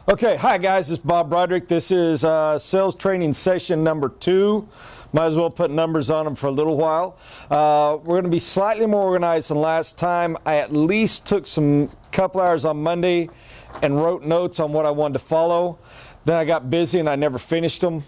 Okay, hi guys, this is Bob Braudrick. This is sales training session number 2. Might as well put numbers on them for a little while. We're going to be slightly more organized than last time. I at least took some couple hours on Monday and wrote notes on what I wanted to follow. Then I got busy and I never finished them.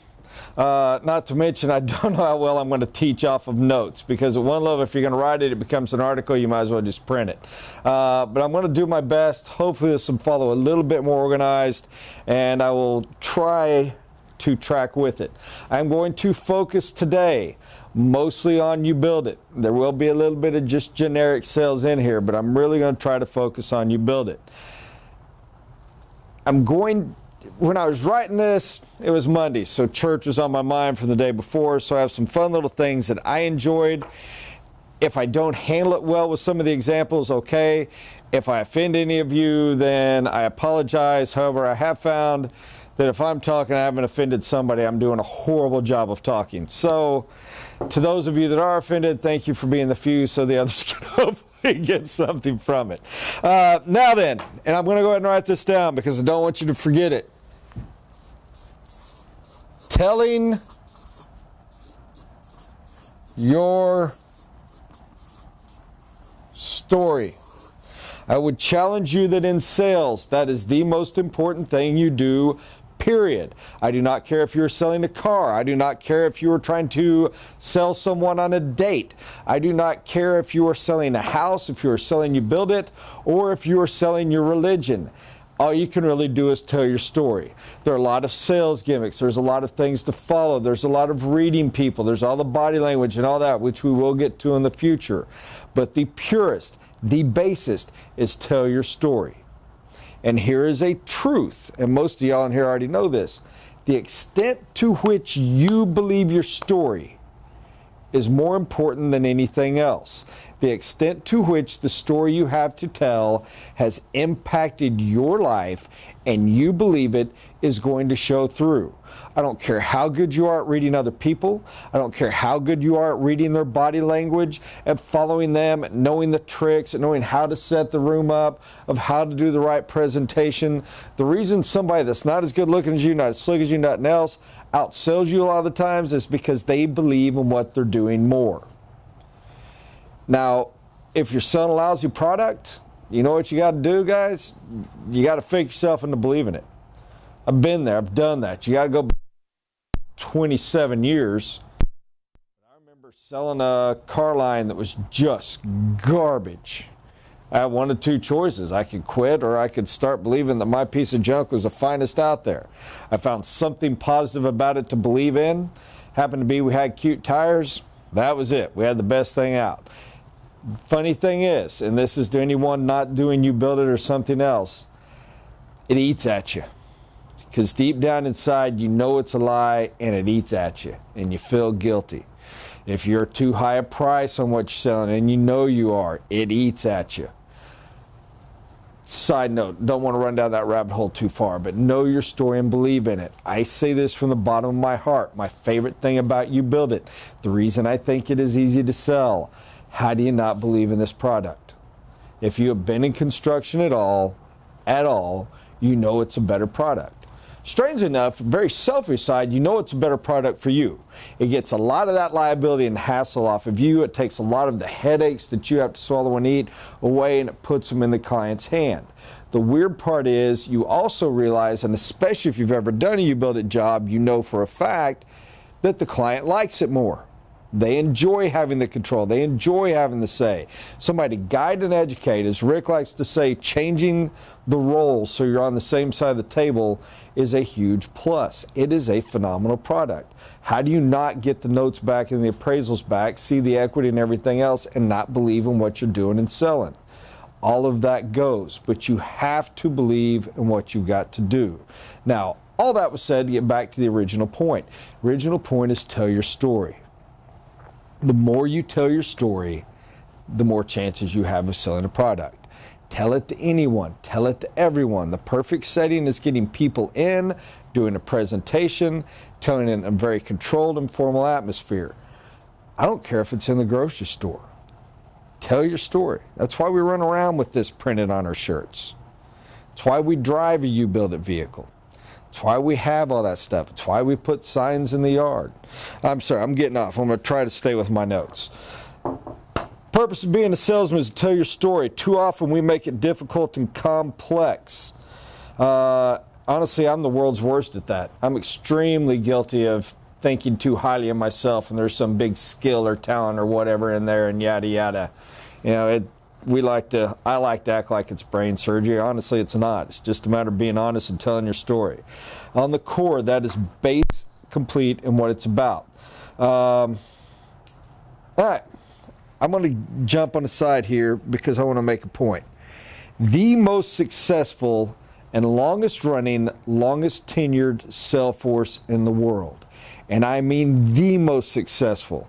Not to mention, I don't know how well I'm going to teach off of notes, because at one level, if you're going to write it, it becomes an article. You might as well just print it. But I'm going to do my best. Hopefully this will follow a little bit more organized, and I will try to track with it. I'm going to focus today mostly on You Build It. There will be a little bit of just generic sales in here, but I'm really going to try to focus on You Build It. When I was writing this, it was Monday, so church was on my mind from the day before, so I have some fun little things that I enjoyed. If I don't handle it well with some of the examples, okay. If I offend any of you, then I apologize. However, I have found that if I'm talking and I haven't offended somebody, I'm doing a horrible job of talking. So to those of you that are offended, thank you for being the few so the others can hopefully get something from it. Now then, and I'm going to go ahead and write this down because I don't want you to forget it. Telling your story. I would challenge you that in sales, that is the most important thing you do, period. I do not care if you're selling a car. I do not care if you are trying to sell someone on a date. I do not care if you are selling a house, if you are selling You Build It, or if you are selling your religion. All you can really do is tell your story. There are a lot of sales gimmicks. There's a lot of things to follow. There's a lot of reading people. There's all the body language and all that, which we will get to in the future. But the purest, the basest is tell your story. And here is a truth, and most of y'all in here already know this. The extent to which you believe your story is more important than anything else. The extent to which the story you have to tell has impacted your life and you believe it is going to show through. I don't care how good you are at reading other people. I don't care how good you are at reading their body language, at following them, at knowing the tricks, at knowing how to set the room up, of how to do the right presentation. The reason somebody that's not as good looking as you, not as slick as you, nothing else, outsells you a lot of the times is because they believe in what they're doing more. Now, if you're selling a lousy product, you know what you got to do, guys? You got to fake yourself into believing it. I've been there. I've done that. You got to go back 27 years. I remember selling a car line that was just garbage. I had one of two choices. I could quit or I could start believing that my piece of junk was the finest out there. I found something positive about it to believe in. Happened to be we had cute tires. That was it. We had the best thing out. Funny thing is, and this is to anyone not doing You Build It or something else, it eats at you. Because deep down inside, you know it's a lie and it eats at you and you feel guilty. If you're too high a price on what you're selling, and you know you are, it eats at you. Side note, don't want to run down that rabbit hole too far, but know your story and believe in it. I say this from the bottom of my heart. My favorite thing about You Build It, the reason I think it is easy to sell. How do you not believe in this product? If you have been in construction at all, you know it's a better product. Strangely enough, very selfish side, you know it's a better product for you. It gets a lot of that liability and hassle off of you. It takes a lot of the headaches that you have to swallow and eat away, and it puts them in the client's hand. The weird part is you also realize, and especially if you've ever done a You Build It job, you know for a fact that the client likes it more. They enjoy having the control. They enjoy having the say. Somebody to guide and educate, as Rick likes to say, changing the roles so you're on the same side of the table is a huge plus. It is a phenomenal product. How do you not get the notes back and the appraisals back, see the equity and everything else, and not believe in what you're doing and selling? All of that goes, but you have to believe in what you've got to do. Now, all that was said to get back to the original point. Original point is tell your story. The more you tell your story, the more chances you have of selling a product. Tell it to anyone. Tell it to everyone. The perfect setting is getting people in, doing a presentation, telling it in a very controlled and formal atmosphere. I don't care if it's in the grocery store. Tell your story. That's why we run around with this printed on our shirts. It's why we drive a U-built vehicle. It's why we have all that stuff. It's why we put signs in the yard. I'm sorry, I'm getting off. I'm going to try to stay with my notes. Purpose of being a salesman is to tell your story. Too often we make it difficult and complex. Honestly, I'm the world's worst at that. I'm extremely guilty of thinking too highly of myself, and there's some big skill or talent or whatever in there, and yada yada. You know, I like to act like it's brain surgery. Honestly, it's not. It's just a matter of being honest and telling your story. On the core, that is base, complete, and what it's about. All right. I'm going to jump on the side here because I want to make a point. The most successful and longest running, longest tenured sales force in the world. And I mean the most successful.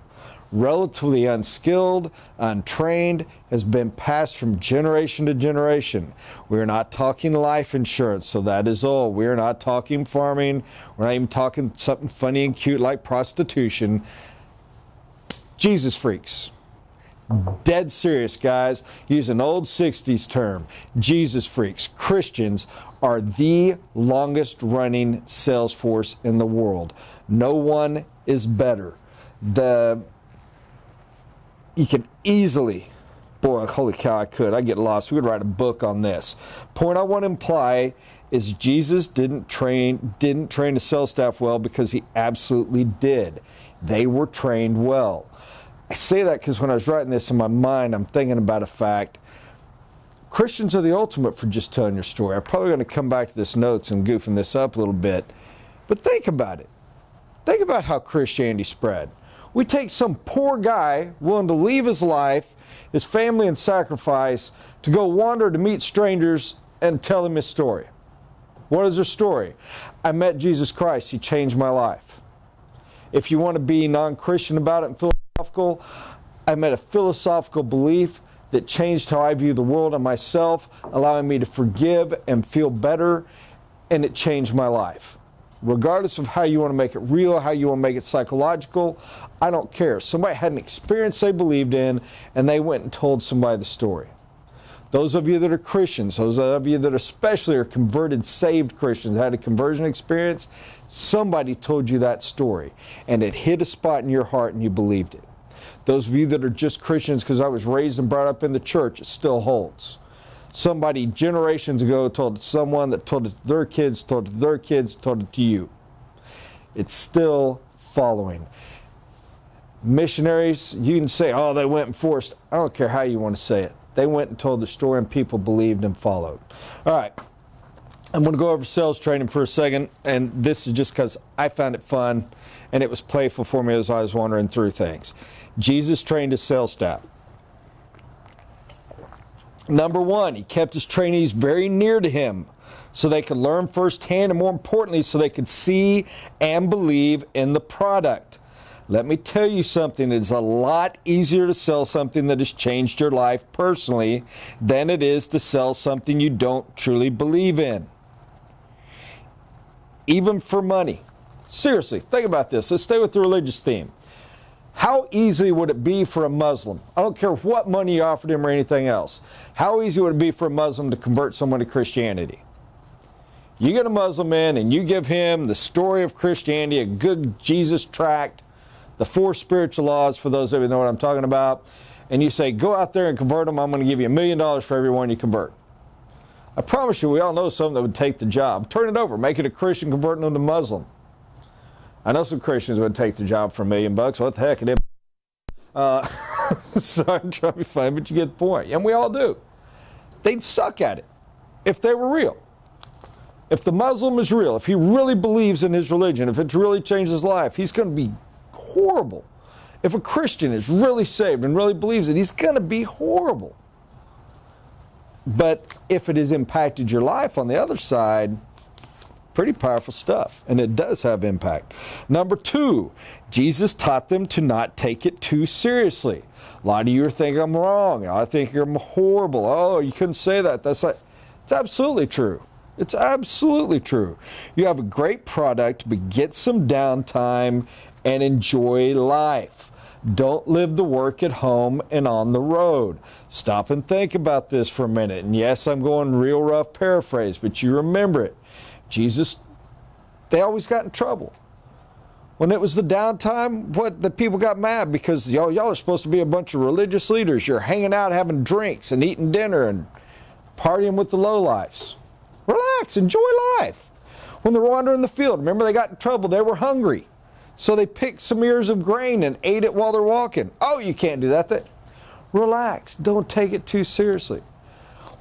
Relatively unskilled, untrained, has been passed from generation to generation. We're not talking life insurance, so that is all. We're not talking farming. We're not even talking something funny and cute like prostitution. Jesus freaks. Dead serious, guys. Use an old 60s term. Jesus freaks. Christians are the longest running sales force in the world. No one is better. You can easily, boy, holy cow, I get lost. We could write a book on this. Point I want to imply is Jesus didn't train the sales staff well because he absolutely did. They were trained well. I say that because when I was writing this in my mind, I'm thinking about a fact. Christians are the ultimate for just telling your story. I'm probably going to come back to this notes and goofing this up a little bit. But think about it. Think about how Christianity spread. We take some poor guy willing to leave his life, his family, and sacrifice to go wander to meet strangers and tell them his story. What is their story? I met Jesus Christ. He changed my life. If you want to be non-Christian about it and philosophical, I met a philosophical belief that changed how I view the world and myself, allowing me to forgive and feel better, and it changed my life. Regardless of how you want to make it real, how you want to make it psychological, I don't care. Somebody had an experience they believed in, and they went and told somebody the story. Those of you that are Christians, those of you that especially are converted, saved Christians, had a conversion experience, somebody told you that story, and it hit a spot in your heart and you believed it. Those of you that are just Christians because I was raised and brought up in the church, it still holds. Somebody generations ago told someone that told it to their kids, told it to their kids, told it to you. It's still following. Missionaries, you can say, oh, they went and forced. I don't care how you want to say it. They went and told the story and people believed and followed. All right. I'm going to go over sales training for a second, and this is just because I found it fun and it was playful for me as I was wandering through things. Jesus trained his sales staff. Number one, he kept his trainees very near to him so they could learn firsthand, and more importantly, so they could see and believe in the product. Let me tell you something, it's a lot easier to sell something that has changed your life personally than it is to sell something you don't truly believe in. Even for money. Seriously, think about this. Let's stay with the religious theme. How easy would it be for a Muslim? I don't care what money you offered him or anything else. How easy would it be for a Muslim to convert someone to Christianity? You get a Muslim in and you give him the story of Christianity, a good Jesus tract, the 4 spiritual laws, for those of you who know what I'm talking about, and you say, go out there and convert them. I'm going to give you $1 million for every one you convert. I promise you, we all know someone that would take the job. Turn it over. Make it a Christian, converting them to Muslim. I know some Christians would take the job for $1 million. What the heck? Sorry, I'm trying to be funny, but you get the point. And we all do. They'd suck at it if they were real. If the Muslim is real, if he really believes in his religion, if it's really changed his life, he's going to be horrible. If a Christian is really saved and really believes it, he's going to be horrible. But if it has impacted your life on the other side, pretty powerful stuff, and it does have impact. Number 2, Jesus taught them to not take it too seriously. A lot of you are thinking I'm wrong. I think I'm horrible. Oh, you couldn't say that. It's absolutely true. It's absolutely true. You have a great product, but get some downtime and enjoy life. Don't live the work at home and on the road. Stop and think about this for a minute. And yes, I'm going real rough paraphrase, but you remember it. Jesus, they always got in trouble. When it was the downtime, the people got mad because y'all are supposed to be a bunch of religious leaders. You're hanging out, having drinks and eating dinner and partying with the lowlifes. Relax, enjoy life. When they were wandering the field, remember they got in trouble. They were hungry. So they picked some ears of grain and ate it while they're walking. Oh, you can't do that. Relax. Don't take it too seriously.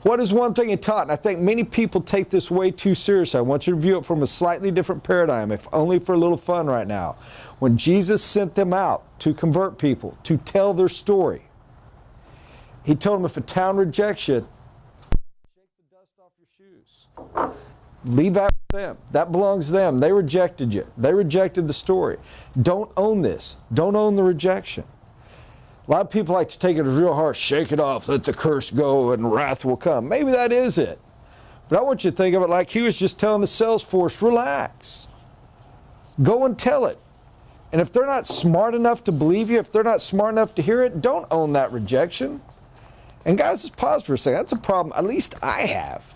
What is one thing he taught? And I think many people take this way too seriously. I want you to view it from a slightly different paradigm, if only for a little fun right now. When Jesus sent them out to convert people, to tell their story, he told them if a town rejects you, shake the dust off your shoes. Leave that with them. That belongs to them. They rejected you. They rejected the story. Don't own this. Don't own the rejection. A lot of people like to take it as real harsh. Shake it off. Let the curse go and wrath will come. Maybe that is it. But I want you to think of it like he was just telling the sales force, relax. Go and tell it. And if they're not smart enough to believe you, if they're not smart enough to hear it, don't own that rejection. And guys, just pause for a second. That's a problem at least I have.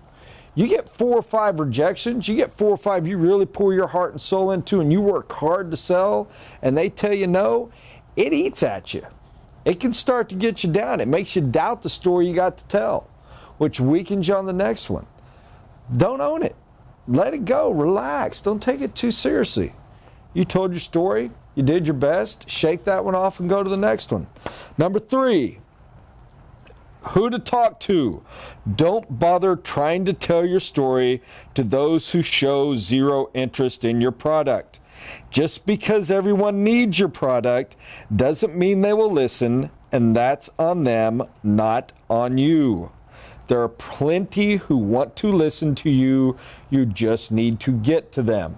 You get 4 or 5 rejections, you get 4 or 5 you really pour your heart and soul into and you work hard to sell and they tell you no, it eats at you. It can start to get you down. It makes you doubt the story you got to tell, which weakens you on the next one. Don't own it. Let it go. Relax. Don't take it too seriously. You told your story. You did your best. Shake that one off and go to the next one. Number 3. Who to talk to. Don't bother trying to tell your story to those who show zero interest in your product. Just because everyone needs your product doesn't mean they will listen, and that's on them, not on you. There are plenty who want to listen to you. You just need to get to them.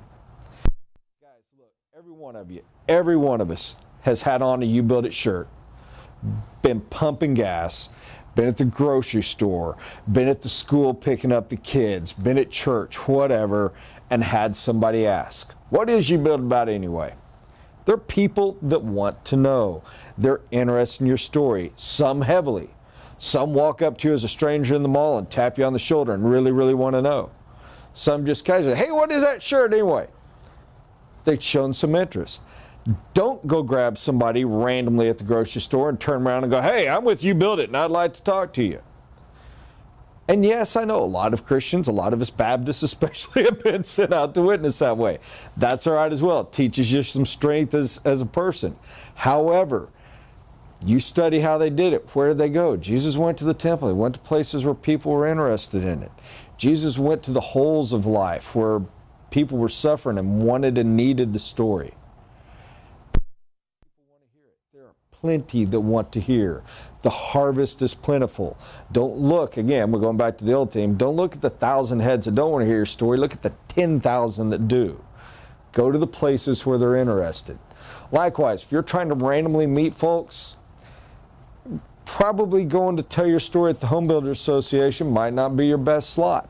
Guys, look, every one of us has had on a You Build It shirt, been pumping gas, been at the grocery store, been at the school picking up the kids, been at church, whatever, and had somebody ask, what is You Build about anyway? There are people that want to know. They're interested in your story, some heavily. Some walk up to you as a stranger in the mall and tap you on the shoulder and really, really want to know. Some just casually, hey, what is that shirt anyway? They've shown some interest. Don't go grab somebody randomly at the grocery store and turn around and go, hey, I'm with You Build It and I'd like to talk to you. And yes, I know a lot of Christians, a lot of us Baptists especially, have been sent out to witness that way. That's all right as well. It teaches you some strength as a person. However, you study how they did it. Where did they go? Jesus went to the temple. He went to places where people were interested in it. Jesus went to the holes of life where people were suffering and wanted and needed the story. People want to hear it. There are plenty that want to hear. The harvest is plentiful. Don't look, again, we're going back to the old team, don't look at the 1,000 heads that don't want to hear your story. Look at the 10,000 that do. Go to the places where they're interested. Likewise, if you're trying to randomly meet folks, probably going to tell your story at the Home Builders Association might not be your best slot.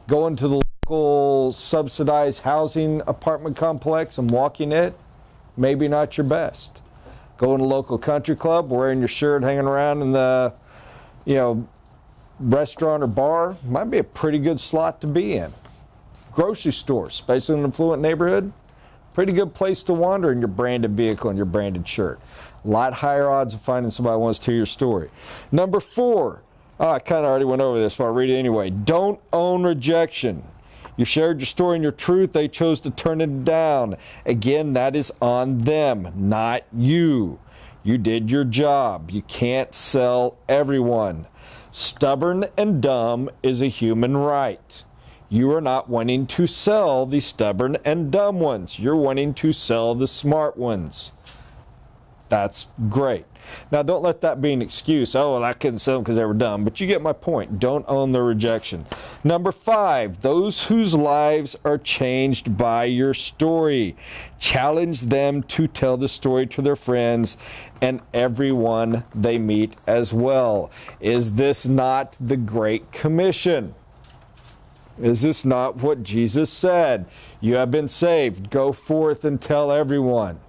Going to the local subsidized housing apartment complex and walking it, maybe not your best. Going to a local country club, wearing your shirt, hanging around in the, restaurant or bar, might be a pretty good slot to be in. Grocery store, especially in an affluent neighborhood, pretty good place to wander in your branded vehicle and your branded shirt. A lot higher odds of finding somebody who wants to hear your story. Number 4, I kind of already went over this, but I'll read it anyway. Don't own rejection. You shared your story and your truth. They chose to turn it down. Again, that is on them, not you. You did your job. You can't sell everyone. Stubborn and dumb is a human right. You are not wanting to sell the stubborn and dumb ones. You're wanting to sell the smart ones. That's great. Now, don't let that be an excuse. Oh, well, I couldn't sell them because they were dumb. But you get my point. Don't own the rejection. Number 5, those whose lives are changed by your story. Challenge them to tell the story to their friends and everyone they meet as well. Is this not the Great Commission? Is this not what Jesus said? You have been saved. Go forth and tell everyone.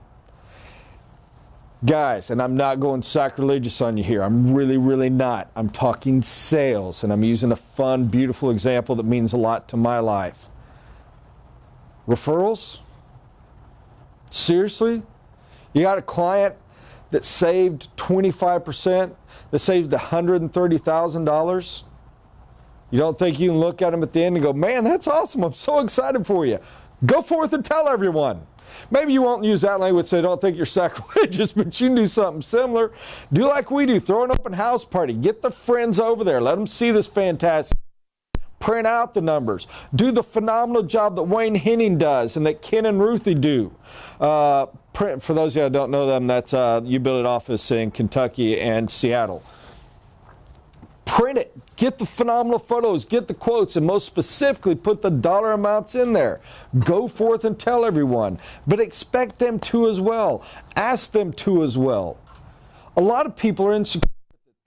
Guys, and I'm not going sacrilegious on you here. I'm really, really not. I'm talking sales, and I'm using a fun, beautiful example that means a lot to my life. Referrals? Seriously? You got a client that saved 25%, that saved $130,000? You don't think you can look at them at the end and go, man, that's awesome. I'm so excited for you. Go forth and tell everyone. Maybe you won't use that language, so I don't think you're sacrilegious, but you can do something similar. Do like we do. Throw an open house party. Get the friends over there. Let them see this fantastic. Print out the numbers. Do the phenomenal job that Wayne Henning does and that Ken and Ruthie do. For those of you that don't know them, that's You Build It office in Kentucky and Seattle. Print it. Get the phenomenal photos. Get the quotes. And most specifically, put the dollar amounts in there. Go forth and tell everyone. But expect them to as well. Ask them to as well. A lot of people are insecure.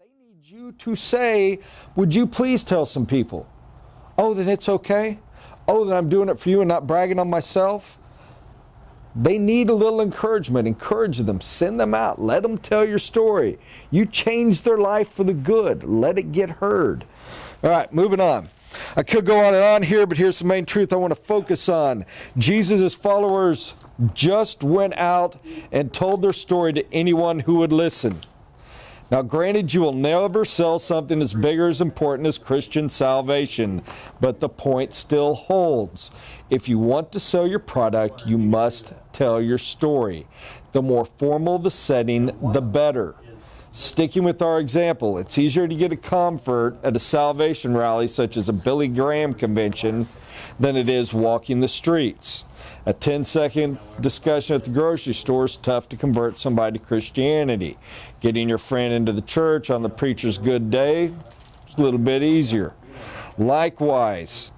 They need you to say, would you please tell some people? Oh, then it's okay? Oh, then I'm doing it for you and not bragging on myself? They need a little encouragement. Encourage them. Send them out. Let them tell your story. You changed their life for the good. Let it get heard. All right, moving on. I could go on and on here, but here's the main truth I want to focus on. Jesus' followers just went out and told their story to anyone who would listen. Now, granted, you will never sell something as big or as important as Christian salvation, but the point still holds. If you want to sell your product, you must tell your story. The more formal the setting, the better. Sticking with our example, it's easier to get a convert at a salvation rally such as a Billy Graham convention than it is walking the streets. A 10-second discussion at the grocery store is tough to convert somebody to Christianity. Getting your friend into the church on the preacher's good day is a little bit easier. Likewise,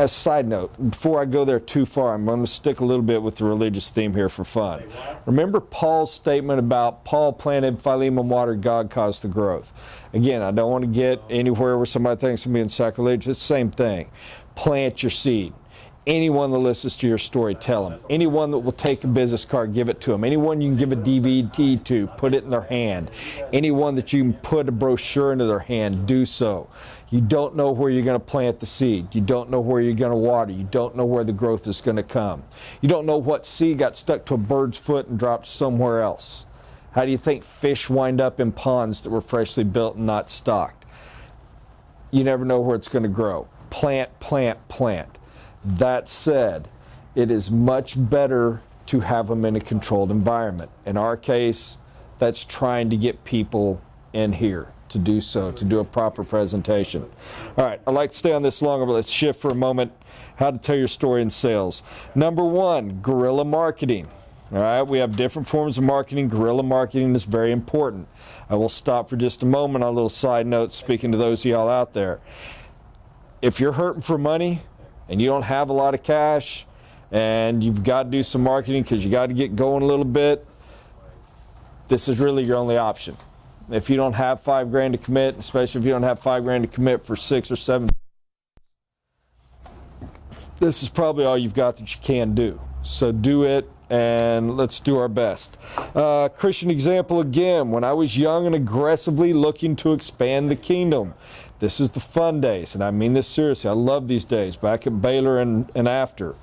side note, before I go there too far, I'm going to stick a little bit with the religious theme here for fun. Remember Paul's statement about Paul planted, Philemon watered, God caused the growth. Again, I don't want to get anywhere where somebody thinks I'm being sacrilegious. It's the same thing. Plant your seed. Anyone that listens to your story, tell them. Anyone that will take a business card, give it to them. Anyone you can give a DVD to, put it in their hand. Anyone that you can put a brochure into their hand, do so. You don't know where you're going to plant the seed. You don't know where you're going to water. You don't know where the growth is going to come. You don't know what seed got stuck to a bird's foot and dropped somewhere else. How do you think fish wind up in ponds that were freshly built and not stocked? You never know where it's going to grow. Plant, plant, plant. That said, it is much better to have them in a controlled environment. In our case, that's trying to get people in here to do so, to do a proper presentation. All right, I'd like to stay on this longer, but let's shift for a moment. How to tell your story in sales. Number one, guerrilla marketing. All right, we have different forms of marketing. Guerrilla marketing is very important. I will stop for just a moment on a little side note, speaking to those of y'all out there. If you're hurting for money and you don't have a lot of cash and you've got to do some marketing because you got to get going a little bit, this is really your only option. If you don't have $5,000 to commit, especially if you don't have $5,000 to commit for 6 or 7, this is probably all you've got that you can do. So do it, and let's do our best. Christian example again, when I was young and aggressively looking to expand the kingdom. This is the fun days, and I mean this seriously. I love these days. Back at Baylor and after,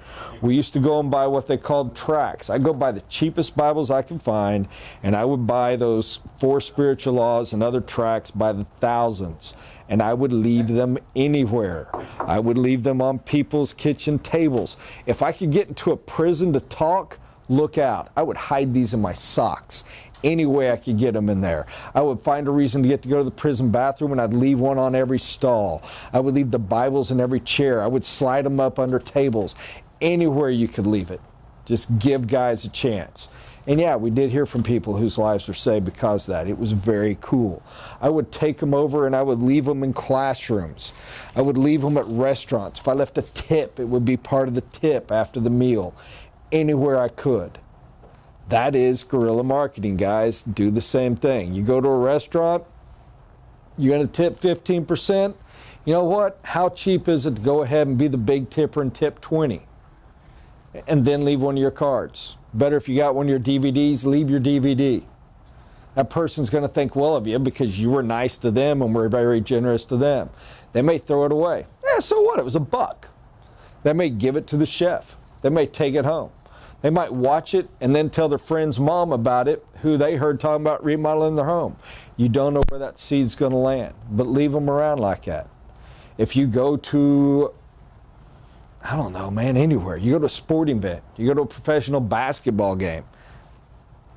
we used to go and buy what they called tracts. I'd go buy the cheapest Bibles I could find, and I would buy those 4 spiritual laws and other tracts by the thousands, and I would leave them anywhere. I would leave them on people's kitchen tables. If I could get into a prison to talk, look out. I would hide these in my socks. Any way I could get them in there. I would find a reason to go to the prison bathroom, and I'd leave one on every stall. I would leave the Bibles in every chair. I would slide them up under tables. Anywhere you could leave it. Just give guys a chance. And yeah, we did hear from people whose lives were saved because of that. It was very cool. I would take them over and I would leave them in classrooms. I would leave them at restaurants. If I left a tip, it would be part of the tip after the meal. Anywhere I could. That is guerrilla marketing, guys. Do the same thing. You go to a restaurant, you're going to tip 15%. You know what? How cheap is it to go ahead and be the big tipper and tip 20? and then leave one of your cards. Better if you got one of your DVDs, leave your DVD. That person's going to think well of you because you were nice to them and were very generous to them. They may throw it away. Yeah, so what? It was $1. They may give it to the chef. They may take it home. They might watch it and then tell their friend's mom about it, who they heard talking about remodeling their home. You don't know where that seed's going to land, but leave them around like that. If you go to, I don't know, man, anywhere. You go to a sporting event. You go to a professional basketball game.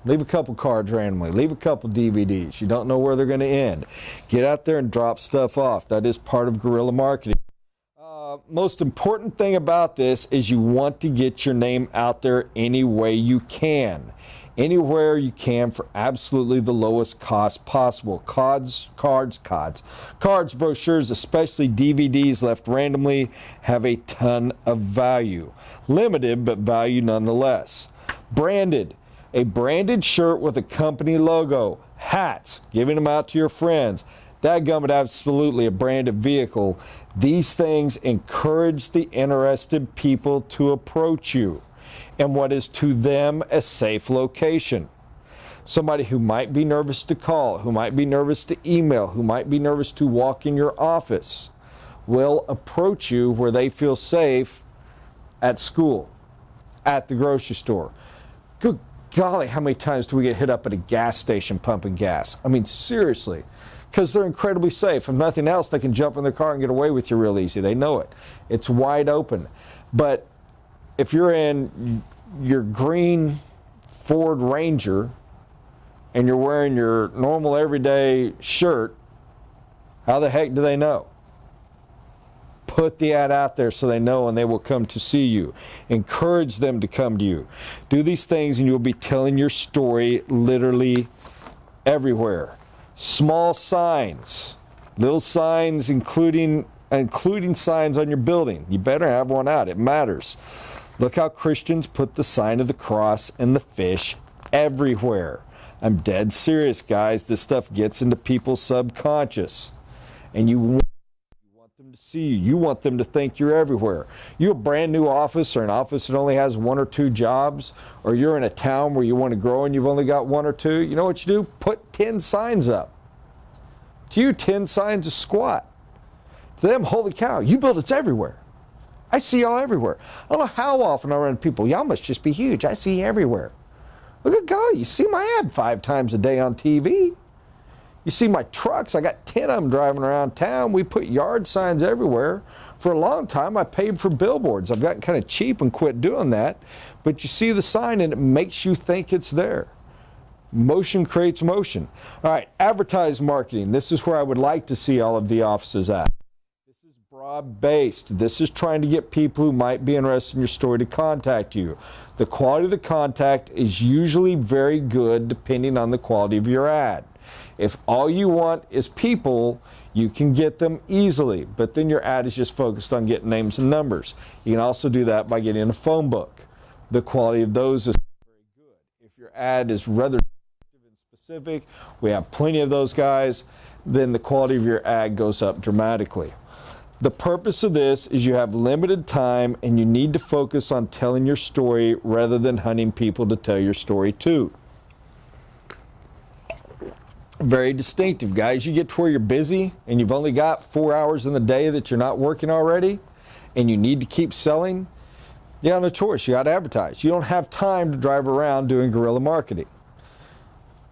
Leave a couple cards randomly. Leave a couple DVDs. You don't know where they're going to end. Get out there and drop stuff off. That is part of guerrilla marketing. Most important thing about this is you want to get your name out there any way you can. Anywhere you can for absolutely the lowest cost possible. Cards, brochures, especially DVDs left randomly, have a ton of value. Limited, but value nonetheless. Branded. A branded shirt with a company logo. Hats, giving them out to your friends. Dadgummit, absolutely a branded vehicle. These things encourage the interested people to approach you in what is to them a safe location. Somebody who might be nervous to call, who might be nervous to email, who might be nervous to walk in your office will approach you where they feel safe at school, at the grocery store. Good golly, how many times do we get hit up at a gas station pumping gas? I mean, seriously. Because they're incredibly safe. If nothing else, they can jump in their car and get away with you real easy. They know it. It's wide open. But if you're in your green Ford Ranger and you're wearing your normal everyday shirt, how the heck do they know? Put the ad out there so they know and they will come to see you. Encourage them to come to you. Do these things and you'll be telling your story literally everywhere. Small signs, little signs, including signs on your building. You better have one out. It matters. Look how Christians put the sign of the cross and the fish everywhere. I'm dead serious, guys. This stuff gets into people's subconscious. And you want them to see you. You want them to think you're everywhere. You're a brand new office or an office that only has 1 or 2 jobs, or you're in a town where you want to grow and you've only got 1 or 2. You know what you do? Put 10 signs up. To you, 10 signs is squat. To them, holy cow, you build it's everywhere. I see y'all everywhere. I don't know how often I run into people. Y'all must just be huge. I see you everywhere. Look at God, you see my ad 5 times a day on TV. You see my trucks, I got 10 of them driving around town. We put yard signs everywhere. For a long time, I paid for billboards. I've gotten kind of cheap and quit doing that. But you see the sign and it makes you think it's there. Motion creates motion. All right, advertise marketing. This is where I would like to see all of the offices at. This is broad-based. This is trying to get people who might be interested in your story to contact you. The quality of the contact is usually very good depending on the quality of your ad. If all you want is people, you can get them easily, but then your ad is just focused on getting names and numbers. You can also do that by getting a phone book. The quality of those is very good. If your ad is rather specific, we have plenty of those guys, then the quality of your ad goes up dramatically. The purpose of this is you have limited time and you need to focus on telling your story rather than hunting people to tell your story to. Very distinctive, guys. You get to where you're busy and you've only got 4 hours in the day that you're not working already and you need to keep selling, you got no choice. You got to advertise. You don't have time to drive around doing guerrilla marketing.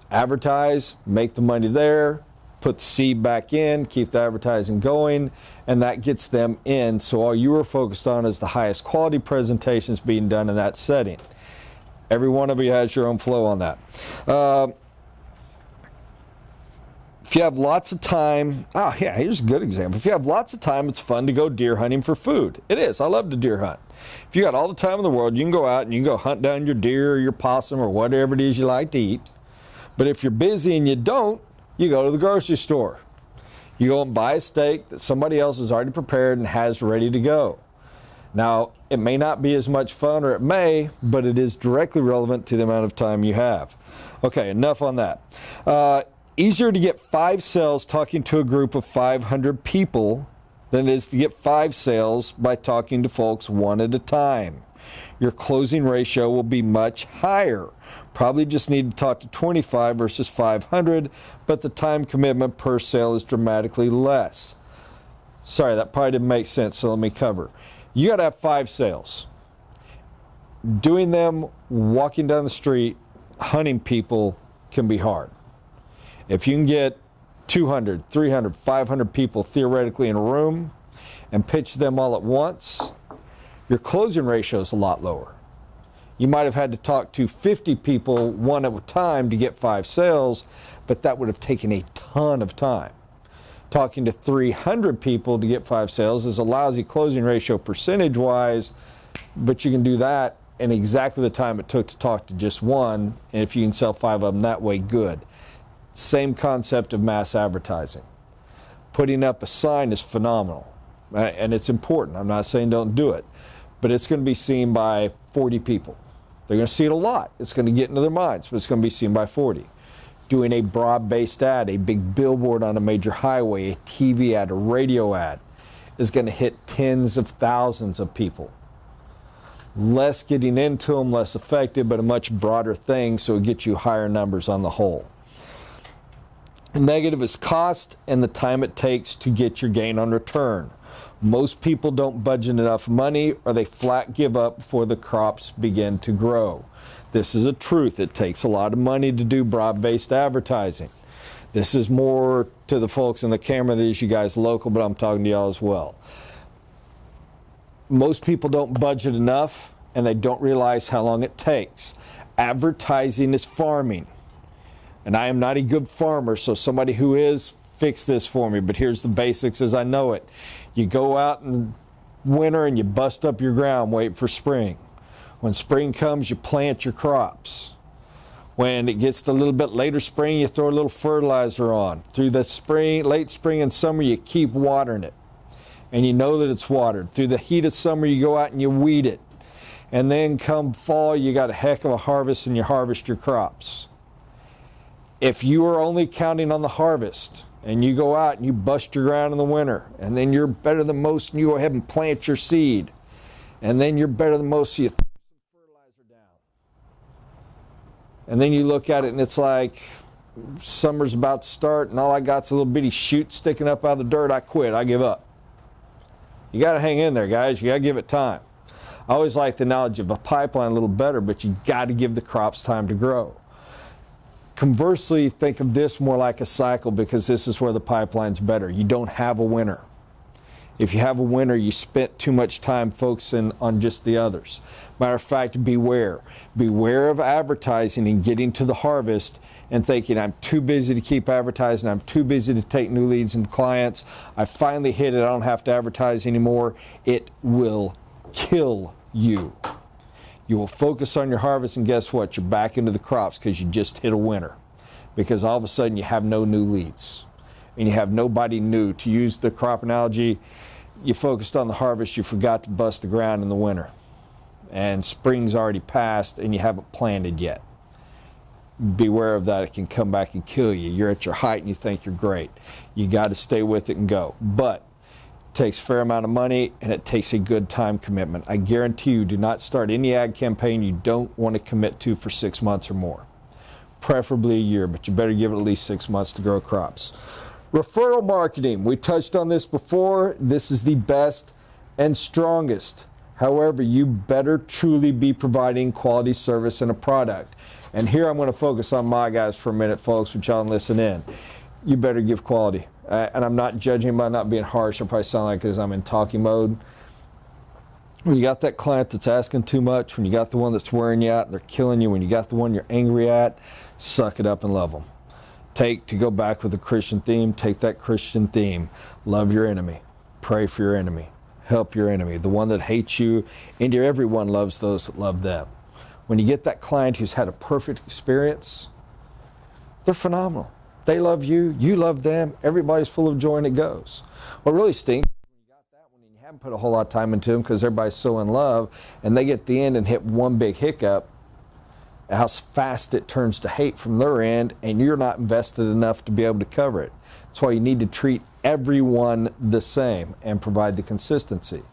Advertise, make the money there, put the seed back in, keep the advertising going, and that gets them in. So all you are focused on is the highest quality presentations being done in that setting. Every one of you has your own flow on that. If you have lots of time, here's a good example. If you have lots of time, it's fun to go deer hunting for food. It is. I love to deer hunt. If you got all the time in the world, you can go out and you can go hunt down your deer or your possum or whatever it is you like to eat. But if you're busy and you don't, you go to the grocery store. You go and buy a steak that somebody else has already prepared and has ready to go. Now, it may not be as much fun, or it may, but it is directly relevant to the amount of time you have. Okay, enough on that. Easier to get 5 sales talking to a group of 500 people than it is to get 5 sales by talking to folks one at a time. Your closing ratio will be much higher. Probably just need to talk to 25 versus 500, but the time commitment per sale is dramatically less. Sorry, that probably didn't make sense, so let me cover. You got to have 5 sales. Doing them walking down the street, hunting people can be hard. If you can get 200, 300, 500 people theoretically in a room and pitch them all at once, your closing ratio is a lot lower. You might have had to talk to 50 people one at a time to get 5 sales, but that would have taken a ton of time. Talking to 300 people to get 5 sales is a lousy closing ratio percentage-wise, but you can do that in exactly the time it took to talk to just one, and if you can sell 5 of them that way, good. Same concept of mass advertising. Putting up a sign is phenomenal, and it's important. I'm not saying don't do it, but it's going to be seen by 40 people. They're going to see it a lot. It's going to get into their minds, but it's going to be seen by 40. Doing a broad-based ad, a big billboard on a major highway, a TV ad, a radio ad, is going to hit tens of thousands of people. Less getting into them, less effective, but a much broader thing, so it gets you higher numbers on the whole. Negative is cost and the time it takes to get your gain on return. Most people don't budget enough money, or they flat give up before the crops begin to grow. This is a truth. It takes a lot of money to do broad-based advertising. This is more to the folks in the camera than you guys local, but I'm talking to y'all as well. Most people don't budget enough, and they don't realize how long it takes. Advertising is farming. And I am not a good farmer, so somebody who is, fix this for me, but here's the basics as I know it. You go out in winter and you bust up your ground, wait for spring. When spring comes, you plant your crops. When it gets to a little bit later spring, you throw a little fertilizer on. Through the spring, late spring and summer, you keep watering it. And you know that it's watered. Through the heat of summer, you go out and you weed it. And then come fall, you got a heck of a harvest and you harvest your crops. If you are only counting on the harvest and you go out and you bust your ground in the winter and then you're better than most and you go ahead and plant your seed and then you're better than most, so you throw some fertilizer down. And then you look at it and it's like summer's about to start and all I got's a little bitty shoot sticking up out of the dirt. I quit. I give up. You got to hang in there, guys. You got to give it time. I always like the analogy of a pipeline a little better, but you got to give the crops time to grow. Conversely, think of this more like a cycle, because this is where the pipeline's better. You don't have a winner. If you have a winner, you spent too much time focusing on just the others. Matter of fact, beware. Beware of advertising and getting to the harvest and thinking, I'm too busy to keep advertising, I'm too busy to take new leads and clients, I finally hit it, I don't have to advertise anymore. It will kill you. You will focus on your harvest, and guess what? You're back into the crops because you just hit a winner. Because all of a sudden you have no new leads and you have nobody new. To use the crop analogy, you focused on the harvest, you forgot to bust the ground in the winter. And spring's already passed and you haven't planted yet. Beware of that. It can come back and kill you. You're at your height and you think you're great. You got to stay with it and go. But takes a fair amount of money and it takes a good time commitment. I guarantee you, do not start any ad campaign you don't want to commit to for 6 months or more. Preferably a year, but you better give it at least 6 months to grow crops. Referral marketing, we touched on this before. This is the best and strongest. However, you better truly be providing quality service and a product. And here I'm going to focus on my guys for a minute, folks, which y'all listen in. You better give quality. And I'm not judging by not being harsh. I probably sound like because I'm in talking mode. When you got that client that's asking too much, when you got the one that's wearing you out and they're killing you, when you got the one you're angry at, suck it up and love them. To go back with the Christian theme, take that Christian theme. Love your enemy. Pray for your enemy. Help your enemy. The one that hates you, and everyone loves those that love them. When you get that client who's had a perfect experience, they're phenomenal. They love you, you love them, everybody's full of joy and it goes. What really stinks is when you got that one and you haven't put a whole lot of time into them because everybody's so in love and they get to the end and hit one big hiccup, how fast it turns to hate from their end and you're not invested enough to be able to cover it. That's why you need to treat everyone the same and provide the consistency.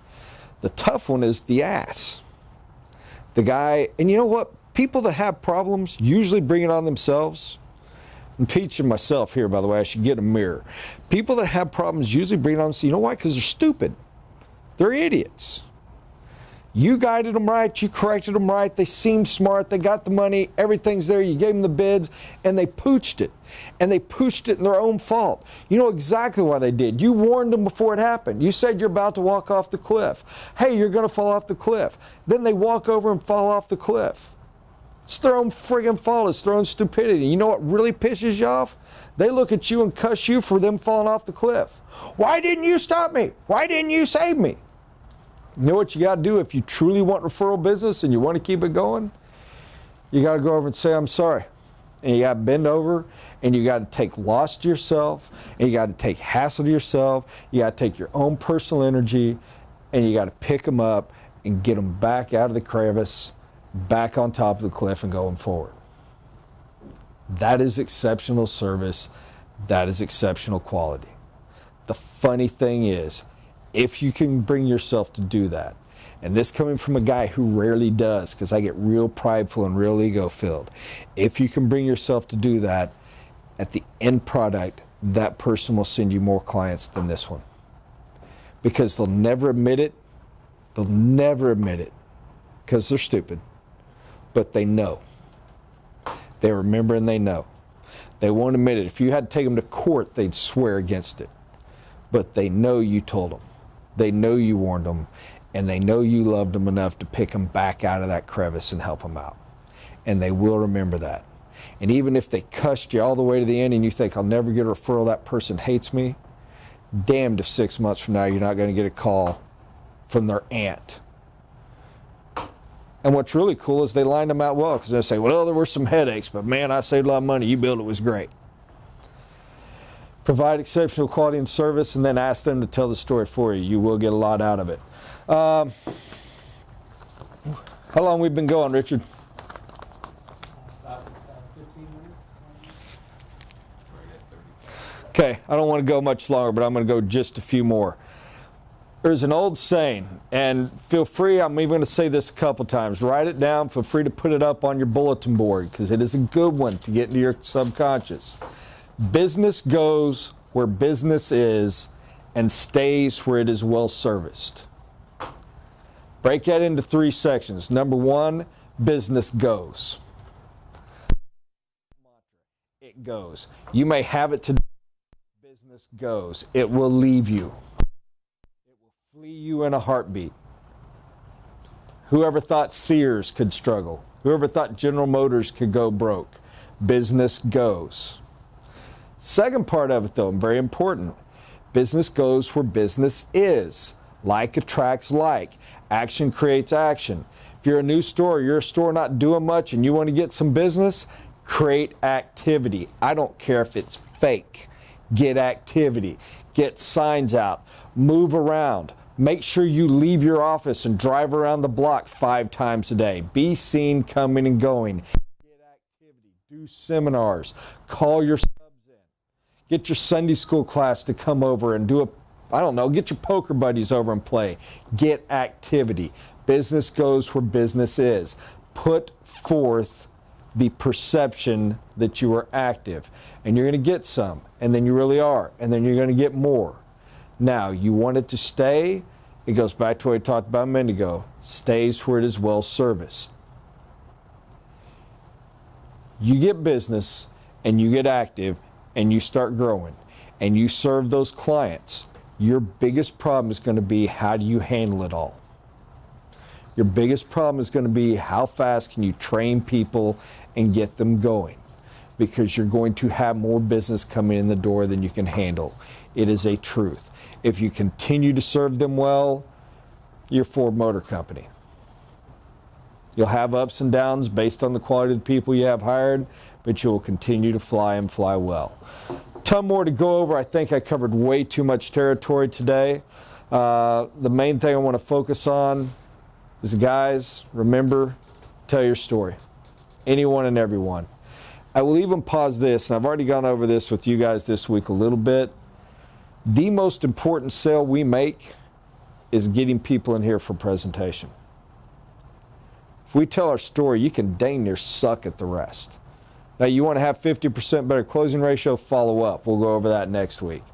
The tough one is the ass. The guy, and you know what? People that have problems usually bring it on themselves. I'm teaching myself here, by the way. I should get a mirror. People that have problems usually bring it on themselves. You know why? Because they're stupid. They're idiots. You guided them right. You corrected them right. They seemed smart. They got the money. Everything's there. You gave them the bids, and they pooched it. And they pooched it in their own fault. You know exactly why they did. You warned them before it happened. You said you're about to walk off the cliff. Hey, you're going to fall off the cliff. Then they walk over and fall off the cliff. It's their own friggin' fault. It's their own stupidity. You know what really pisses you off? They look at you and cuss you for them falling off the cliff. Why didn't you stop me? Why didn't you save me? You know what you got to do if you truly want referral business and you want to keep it going? You got to go over and say, I'm sorry. And you got to bend over and you got to take loss to yourself and you got to take hassle to yourself. You got to take your own personal energy and you got to pick them up and get them back out of the crevice, back on top of the cliff and going forward. That is exceptional service. That is exceptional quality. The funny thing is, if you can bring yourself to do that, and this coming from a guy who rarely does, because I get real prideful and real ego filled, if you can bring yourself to do that, at the end product, that person will send you more clients than this one. Because they'll never admit it. They'll never admit it because they're stupid. But they know. They remember and they know. They won't admit it. If you had to take them to court, they'd swear against it. But they know you told them. They know you warned them, and they know you loved them enough to pick them back out of that crevice and help them out. And they will remember that. And even if they cussed you all the way to the end and you think, I'll never get a referral, that person hates me, damned if 6 months from now you're not going to get a call from their aunt. And what's really cool is they lined them out well, because they say, well, there were some headaches, but man, I saved a lot of money. You built it was great. Provide exceptional quality and service, and then ask them to tell the story for you. You will get a lot out of it. How long we've been going, Richard? About 15 minutes. Okay, I don't want to go much longer, but I'm going to go just a few more. There's an old saying, and feel free, I'm even going to say this a couple times, write it down, feel free to put it up on your bulletin board, because it is a good one to get into your subconscious. Business goes where business is and stays where it is well serviced. Break that into 3 sections. Number 1, business goes. It goes. You may have it today. Business goes. It will leave you. It will flee you in a heartbeat. Whoever thought Sears could struggle? Whoever thought General Motors could go broke? Business goes. Second part of it, though, and very important, business goes where business is. Like attracts like. Action creates action. If you're a new store, you're a store not doing much and you want to get some business, create activity. I don't care if it's fake. Get activity. Get signs out. Move around. Make sure you leave your office and drive around the block 5 times a day. Be seen coming and going. Get activity. Do seminars. Call your Get your Sunday school class to come over and do get your poker buddies over and play. Get activity. Business goes where business is. Put forth the perception that you are active. And you're going to get some. And then you really are. And then you're going to get more. Now, you want it to stay. It goes back to what I talked about a minute ago. Stays where it is well serviced. You get business and you get active and you start growing and you serve those clients, your biggest problem is going to be how do you handle it all? Your biggest problem is going to be how fast can you train people and get them going, because you're going to have more business coming in the door than you can handle. It is a truth. If you continue to serve them well, you're Ford Motor Company. You'll have ups and downs based on the quality of the people you have hired, but you will continue to fly and fly well. Ton more to go over. I think I covered way too much territory today. The main thing I want to focus on is, guys, remember, tell your story. Anyone and everyone. I will even pause this, and I've already gone over this with you guys this week a little bit. The most important sale we make is getting people in here for presentation. If we tell our story, you can dang near suck at the rest. Now, you want to have 50% better closing ratio, follow up. We'll go over that next week.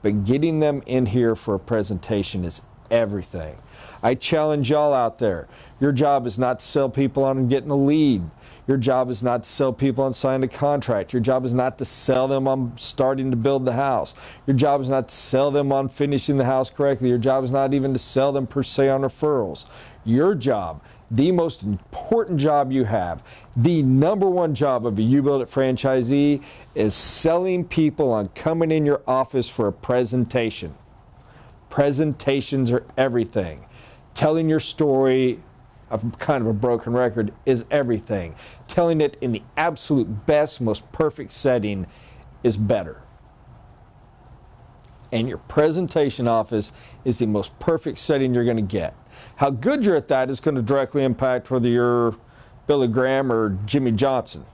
But getting them in here for a presentation is everything. I challenge y'all out there. Your job is not to sell people on getting a lead. Your job is not to sell people on signing a contract. Your job is not to sell them on starting to build the house. Your job is not to sell them on finishing the house correctly. Your job is not even to sell them per se on referrals. Your job, the most important job you have, the number one job of a You Build It franchisee is selling people on coming in your office for a presentation. Presentations are everything. Telling your story of kind of a broken record is everything. Telling it in the absolute best, most perfect setting is better. And your presentation office is the most perfect setting you're going to get. How good you're at that is going to directly impact whether you're Billy Graham or Jimmy Johnson.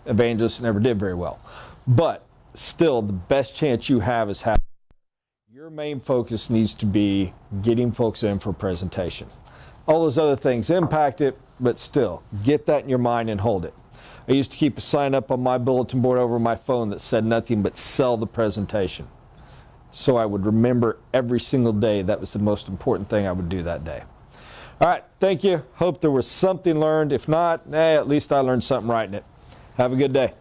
Evangelist never did very well. But still, the best chance you have is having. Your main focus needs to be getting folks in for presentation. All those other things impact it, but still, get that in your mind and hold it. I used to keep a sign up on my bulletin board over my phone that said nothing but sell the presentation. So I would remember every single day that was the most important thing I would do that day. All right, thank you. Hope there was something learned. If not, at least I learned something writing it. Have a good day.